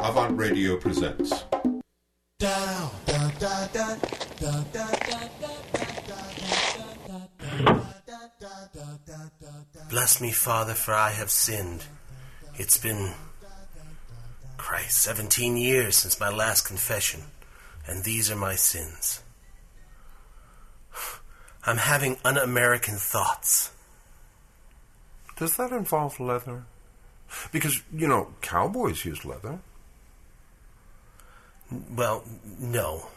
avantRadio presents. Bless me, Father, for I have sinned. It's been, 17 years since my last confession, and these are my sins. I'm having un-American thoughts. Does that involve leather? Because, cowboys use leather. Well, no.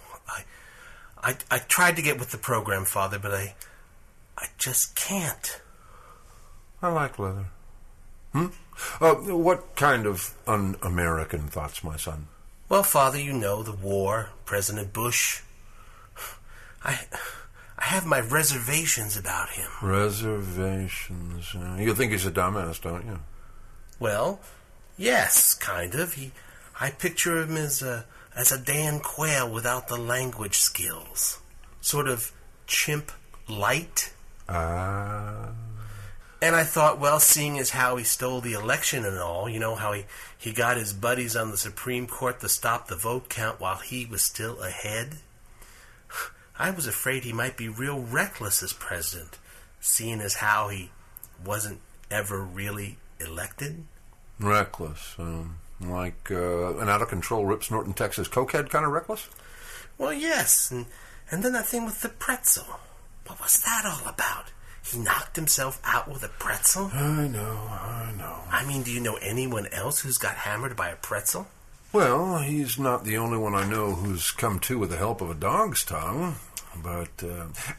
I tried to get with the program, Father, but I just can't. I like leather. What kind of un-American thoughts, my son? Well, Father, the war, President Bush. I have my reservations about him. Reservations? You think he's a dumbass, don't you? Well, yes, kind of. I picture him as a Dan Quayle without the language skills. Sort of chimp light. And I thought, well, seeing as how he stole the election and all, how he got his buddies on the Supreme Court to stop the vote count while he was still ahead, I was afraid he might be real reckless as president, seeing as how he wasn't ever really elected. Reckless? Like an out-of-control Rip Snorton, Texas cokehead kind of reckless? Well, yes, and then that thing with the pretzel. What was that all about? He knocked himself out with a pretzel? I know. I mean, do you know anyone else who's got hammered by a pretzel? Well, he's not the only one I know who's come to with the help of a dog's tongue. But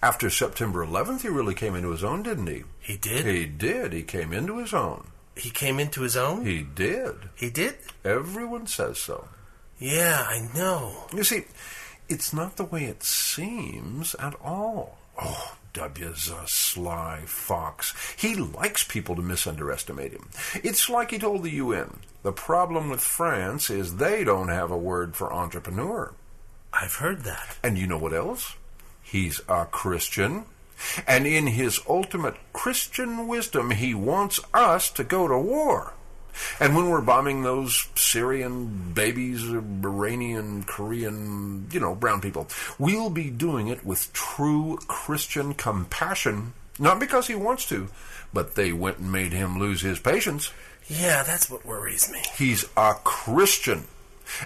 after September 11th, he really came into his own, didn't he? He did? He did. He came into his own. He came into his own? He did. He did? Everyone says so. Yeah, I know. You see, it's not the way it seems at all. Oh, W's a sly fox. He likes people to misunderestimate him. It's like he told the UN. The problem with France is they don't have a word for entrepreneur. I've heard that. And you know what else? He's a Christian. And in his ultimate Christian wisdom, he wants us to go to war. And when we're bombing those Syrian babies, Iranian, Korean, brown people, we'll be doing it with true Christian compassion. Not because he wants to, but they went and made him lose his patience. Yeah, that's what worries me. He's a Christian.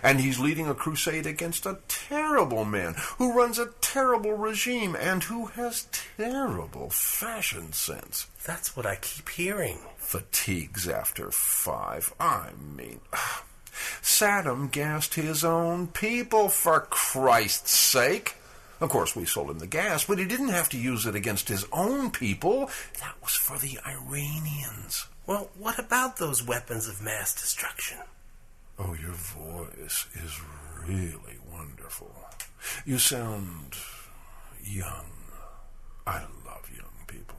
And he's leading a crusade against a terrible man who runs a terrible regime and who has terrible fashion sense. That's what I keep hearing. Fatigues after 5. I mean, Saddam gassed his own people, for Christ's sake. Of course, we sold him the gas, but he didn't have to use it against his own people. That was for the Iranians. Well, what about those weapons of mass destruction? Oh, your voice is really wonderful. You sound young. I love young people.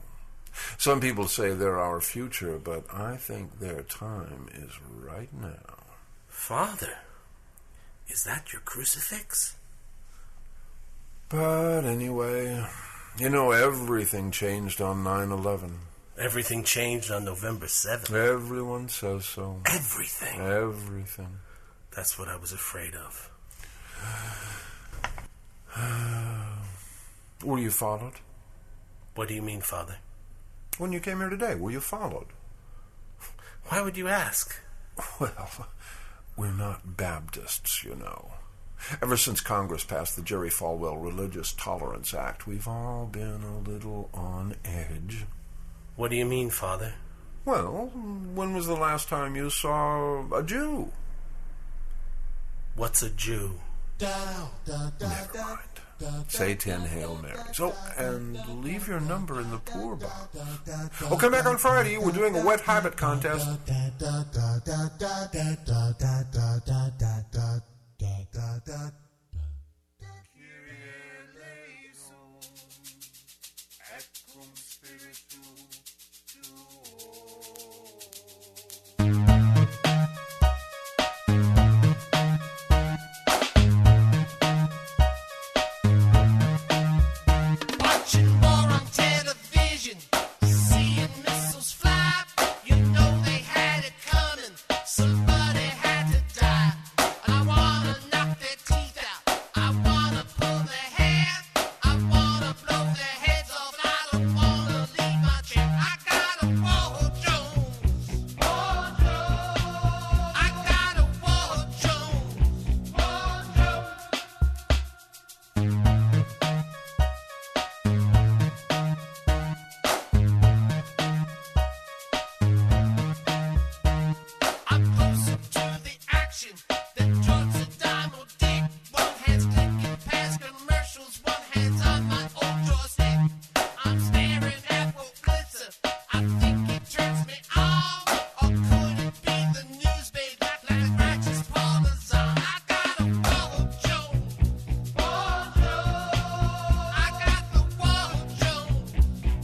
Some people say they're our future, but I think their time is right now. Father, is that your crucifix? But anyway, everything changed on 9/11. Everything changed on November 7th. Everyone says so. Everything? Everything. That's what I was afraid of. Were you followed? What do you mean, Father? When you came here today, were you followed? Why would you ask? Well, we're not Baptists, Ever since Congress passed the Jerry Falwell Religious Tolerance Act, we've all been a little on edge. What do you mean, Father? Well, when was the last time you saw a Jew? What's a Jew? Never mind. Say 10 Hail Marys. Oh, and leave your number in the poor box. Oh, come back on Friday. We're doing a wet habit contest. action. Then George Saddam or Dick. One hand's clicking past commercials, one hand's on my old joystick. I'm staring at what glitter. I think it turns me on. Or could it be the news, babe, like a righteous partisan? I got a Wall Jones. Wall Jones. I got the Wall Jones.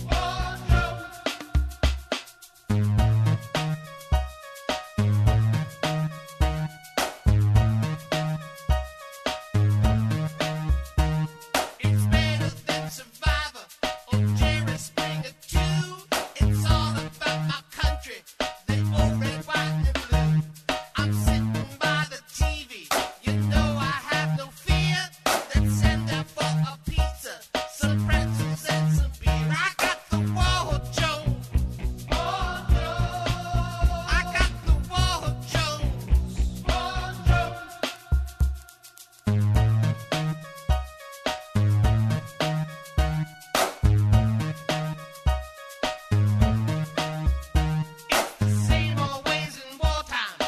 Wall Jones. It's better than Survivor or Jerry Springer too. It's all about my country, the old red, white, and blue. I'm sitting by the TV, you know I have no fear. Let's send out for a pizza, some pretzels and some beer. I got the Wall Jones. Wall Jones. I got the Wall Jones. Wall Jones. It's the same always in wartime.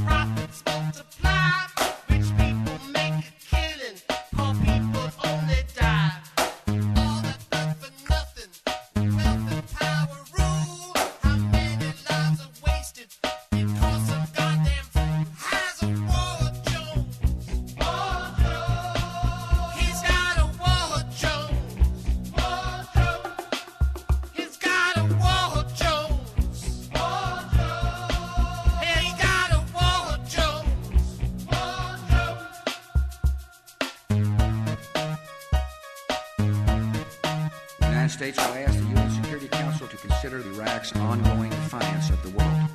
Profits multiply. Rich people make a killing. Poor people only die. All that blood for nothing. Wealth and power rule. How many lives are wasted because some goddamn fool has a Wall Jones? Wall Jones. He's got a Wall Jones. Wall Jones. He's got a Wall Jones. Wall Jones. Yeah, he got a Wall Jones. Wall Jones. The United States will ask the UN Security Council to consider Iraq's ongoing defiance of the world.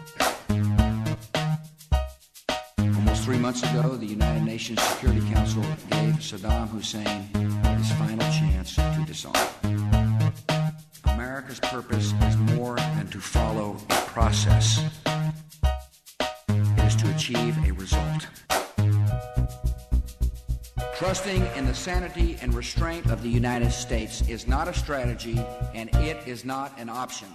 Almost 3 months ago, the United Nations Security Council gave Saddam Hussein his final chance to disarm. America's purpose is more than to follow a process. It is to achieve a result. Trusting in the sanity and restraint of the United States is not a strategy, and it is not an option.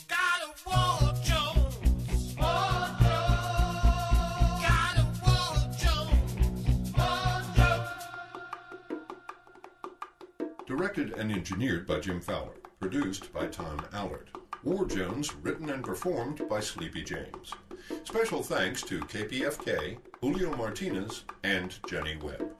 Got a Wall Jones. Wall Jones. Got a Wall Jones. Wall Jones. Directed and engineered by Jim Fowler. Produced by Tom Allard. War Jones written and performed by Sleepy James. Special thanks to KPFK, Julio Martinez, and Jenny Webb.